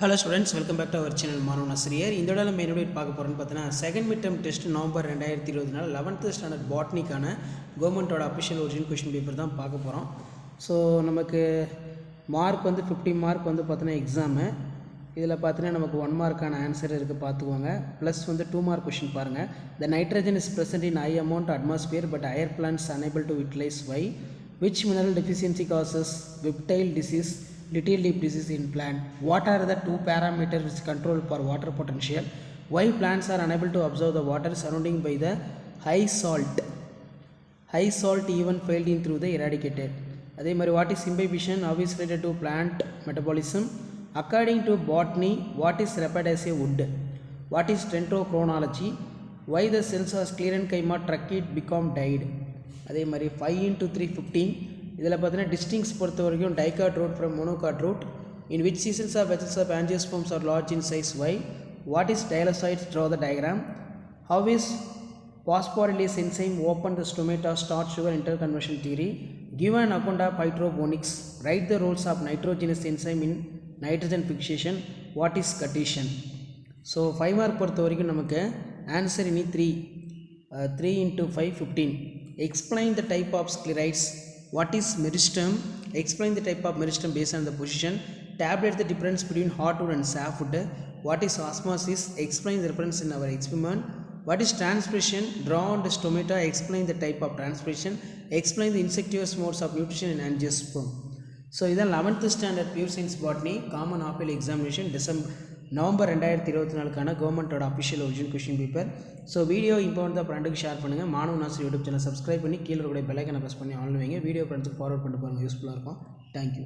Hello students, welcome back to our channel Manu Nasriyer. இந்த தடவை main video பார்க்க போறோம்னு பார்த்தனா second mid term test November 2020 நாள் 11th ஸ்டாண்டர்ட் பாட்னிக்கான கவர்மெண்டோட அஃபிஷியல் ஒரிஜினல் क्वेश्चन பேப்பர் தான் பார்க்க போறோம். ஸோ நமக்கு மார்க் வந்து 50 மார்க் வந்து பார்த்தனா எக்ஸாம். இதில் பார்த்தீங்கன்னா நமக்கு 1 மார்க்கான ஆன்சர் இருக்குது பார்த்துக்கோங்க. ப்ளஸ் வந்து 2 மார்க் கொஷின் பாருங்கள். த nitrogen is present in high amount atmosphere but higher plants unable to utilize why? Which mineral deficiency causes whiptail disease, little leaf disease in plant? What are the two parameters which control for water potential? Why plants are unable to absorb the water surrounding by the high salt? High salt even failed in through the eradicated. அதே மாதிரி what is imbibition? How is related to plant metabolism? According to botany, what is Rhaphidaceae wood? What is dendrochronology? Why the cells are sclerenchyma truncated become died? அதே மாதிரி 5 into 3 15. இதில் பார்த்தீங்கன்னா டிஸ்டிங்ஸ் பொறுத்த வரைக்கும் dicot root from monocot root. In which seasons of vessels of angiosperms are large in size? Why? What is dialysoids? Draw the diagram. How is phosphorylase enzyme open the stomata starch sugar interconversion theory? Give an account of hydroponics. Write the roles of nitrogenous enzyme in nitrogen fixation. What is Cartesian? So 5 mark பொறுத்த வரைக்கும் நமக்கு answer இனி 3 into 5 15. Explain the type of sclerites. What is meristem? Explain the type of meristem based on the position. Tabulate the difference between hardwood and softwood. What is osmosis? Explain the difference in our experiment. What is transpiration? Draw on the stomata. Explain the type of transpiration. Explain the insectivorous modes of nutrition in angiosperm. So இதான் 11th standard pure science botany common half yearly examination November 2024 கவர்மெண்ட்டோட official original question paper. So video important தான் ஃப்ரெண்டுக்கு share பண்ணுங்கள். மாணவ Nassar YouTube channel subscribe பண்ணி கீழே கூட பெல்லைக்கனை press பண்ணி ஆன் வைங்க. வீடியோ ஃப்ரெண்ட்ஸுக்கு ஃபார்வர்ட் பண்ணிட்டு பாருங்கள், யூஸ்ஃபுல்லாக இருக்கும். தேங்க்யூ.